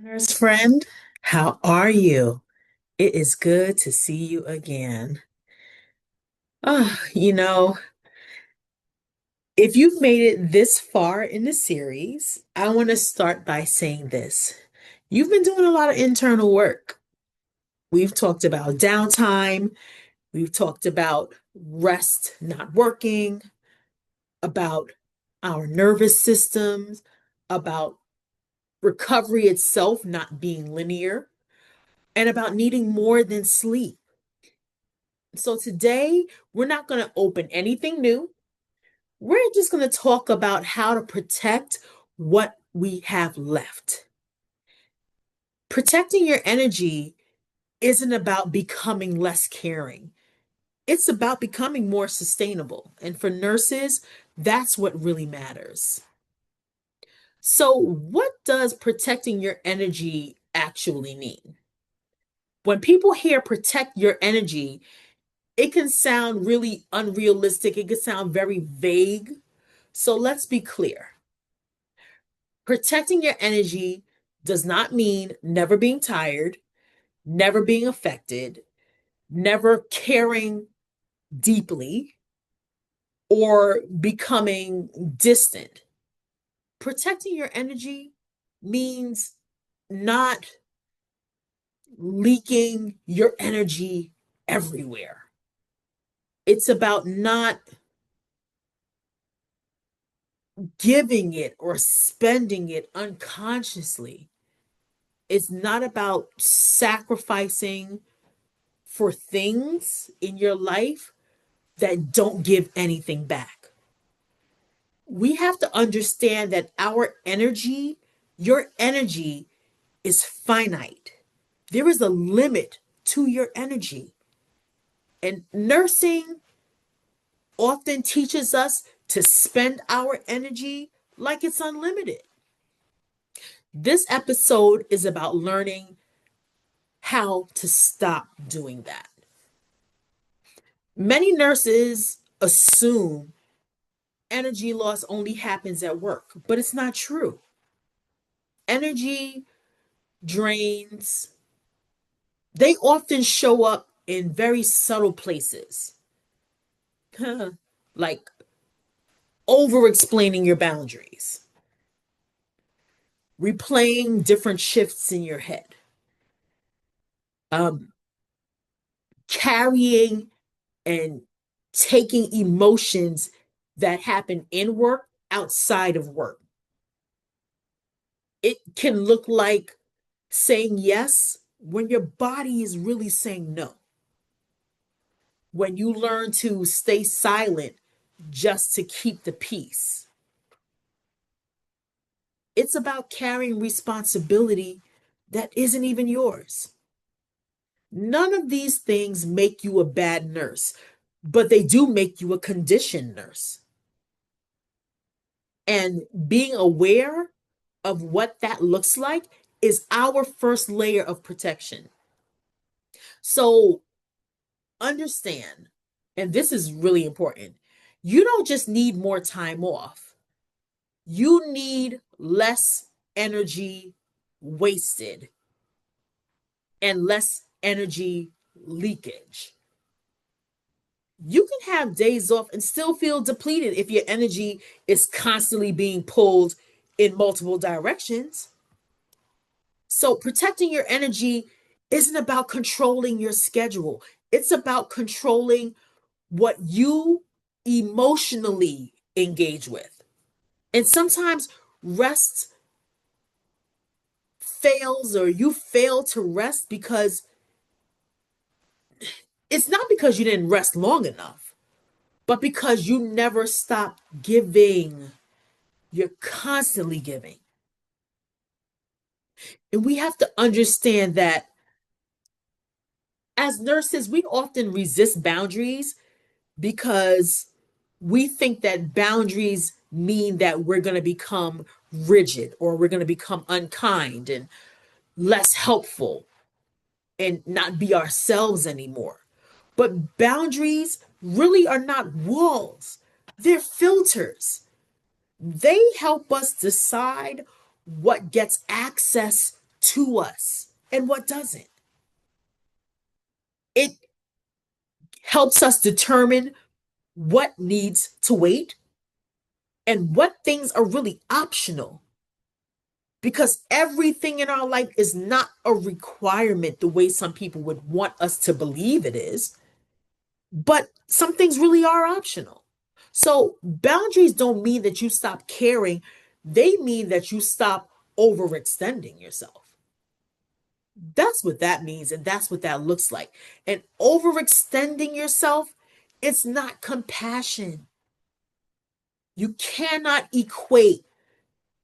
Nurse friend, how are you? It is good to see you again. Oh, if you've made it this far in the series, I want to start by saying this. You've been doing a lot of internal work. We've talked about downtime, we've talked about rest not working, about our nervous systems, about recovery itself not being linear, and about needing more than sleep. So today, we're not going to open anything new. We're just going to talk about how to protect what we have left. Protecting your energy isn't about becoming less caring. It's about becoming more sustainable. And for nurses, that's what really matters. So, what does protecting your energy actually mean? When people hear protect your energy, it can sound really unrealistic. It can sound very vague. So let's be clear. Protecting your energy does not mean never being tired, never being affected, never caring deeply, or becoming distant. Protecting your energy means not leaking your energy everywhere. It's about not giving it or spending it unconsciously. It's not about sacrificing for things in your life that don't give anything back. We have to understand that your energy is finite. There is a limit to your energy. And nursing often teaches us to spend our energy like it's unlimited. This episode is about learning how to stop doing that. Many nurses assume energy loss only happens at work, but it's not true. Energy drains, they often show up in very subtle places, like over explaining your boundaries, replaying different shifts in your head, um, carrying and taking emotions that happen in work outside of work. It can look like saying yes when your body is really saying no. When you learn to stay silent just to keep the peace. It's about carrying responsibility that isn't even yours. None of these things make you a bad nurse, but they do make you a conditioned nurse. And being aware of what that looks like is our first layer of protection. So understand, and this is really important, you don't just need more time off, you need less energy wasted and less energy leakage. You can have days off and still feel depleted if your energy is constantly being pulled in multiple directions. So, protecting your energy isn't about controlling your schedule, it's about controlling what you emotionally engage with. And sometimes rest fails, or you fail to rest because it's not because you didn't rest long enough, but because you never stop giving. You're constantly giving. And we have to understand that as nurses, we often resist boundaries because we think that boundaries mean that we're going to become rigid or we're going to become unkind and less helpful and not be ourselves anymore. But boundaries really are not walls, they're filters. They help us decide what gets access to us and what doesn't. It helps us determine what needs to wait and what things are really optional, because everything in our life is not a requirement the way some people would want us to believe it is, but some things really are optional. So boundaries don't mean that you stop caring, they mean that you stop overextending yourself. That's what that means, and that's what that looks like. And overextending yourself, it's not compassion. You cannot equate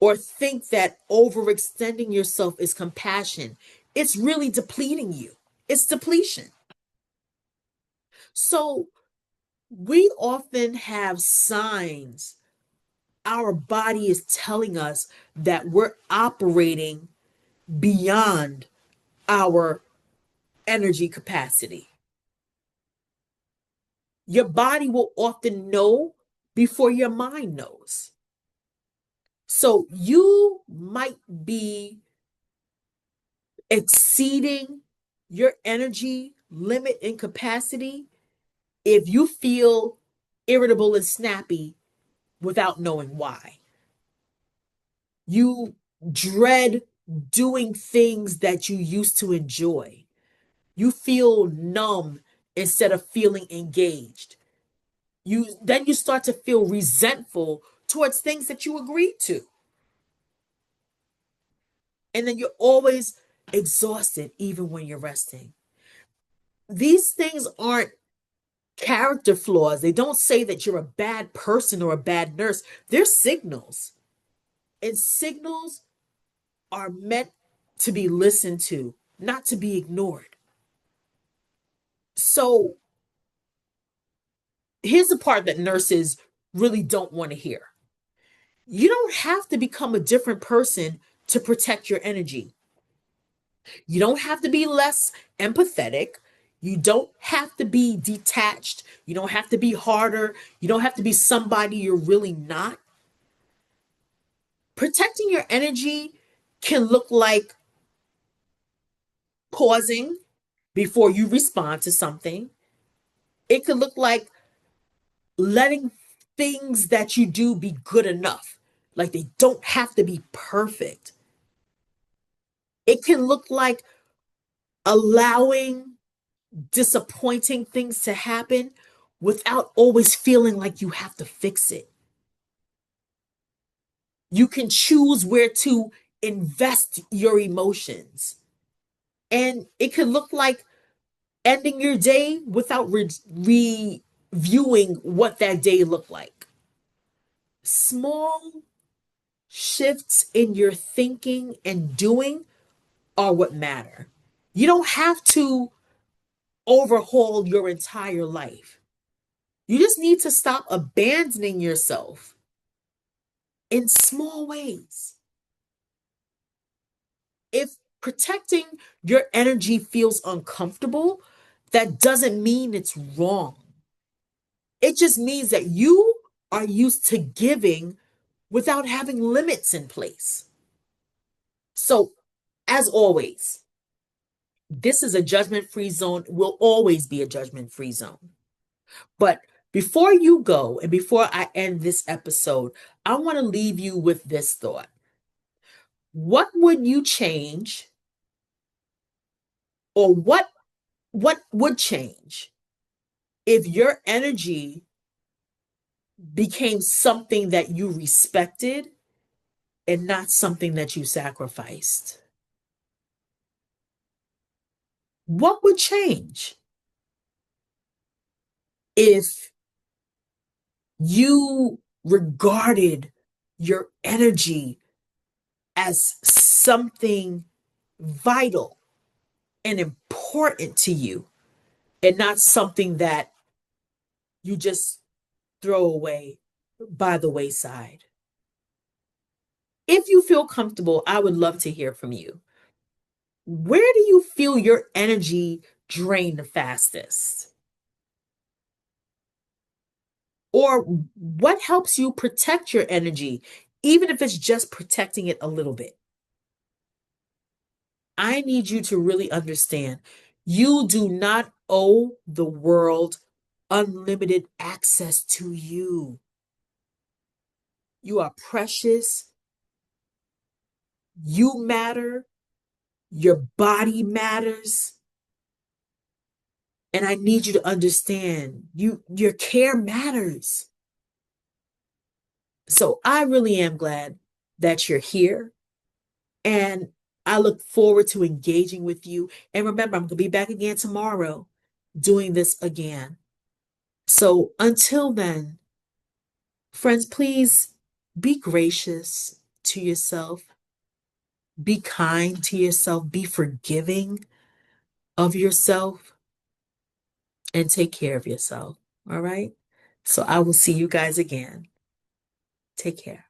or think that overextending yourself is compassion. It's really depleting you. It's depletion. So we often have signs. Our body is telling us that we're operating beyond our energy capacity. Your body will often know before your mind knows. So you might be exceeding your energy limit and capacity if you feel irritable and snappy without knowing why. You dread doing things that you used to enjoy. You feel numb instead of feeling engaged. You start to feel resentful towards things that you agreed to. And then you're always exhausted even when you're resting. These things aren't character flaws. They don't say that you're a bad person or a bad nurse. They're signals. And signals are meant to be listened to, not to be ignored. So here's the part that nurses really don't want to hear. You don't have to become a different person to protect your energy. You don't have to be less empathetic. You don't have to be detached. You don't have to be harder. You don't have to be somebody you're really not. Protecting your energy can look like pausing before you respond to something. It could look like letting things that you do be good enough. Like they don't have to be perfect. It can look like allowing disappointing things to happen without always feeling like you have to fix it. You can choose where to invest your emotions. And it could look like ending your day without reviewing what that day looked like. Small shifts in your thinking and doing are what matter. You don't have to overhaul your entire life. You just need to stop abandoning yourself in small ways. If protecting your energy feels uncomfortable, that doesn't mean it's wrong. It just means that you are used to giving without having limits in place. So, as always, this is a judgment free zone, will always be a judgment free zone. But before you go and before I end this episode, I want to leave you with this thought. What would you change, or what would change if your energy became something that you respected and not something that you sacrificed? What would change if you regarded your energy as something vital and important to you and not something that you just throw away by the wayside? If you feel comfortable, I would love to hear from you. Where do you feel your energy drain the fastest? Or what helps you protect your energy, even if it's just protecting it a little bit? I need you to really understand you do not owe the world unlimited access to you. You are precious. You matter. Your body matters. And I need you to understand your care matters. So I really am glad that you're here. And I look forward to engaging with you. And remember, I'm going to be back again tomorrow doing this again. So until then, friends, please be gracious to yourself, be kind to yourself, be forgiving of yourself, and take care of yourself. All right. So I will see you guys again. Take care.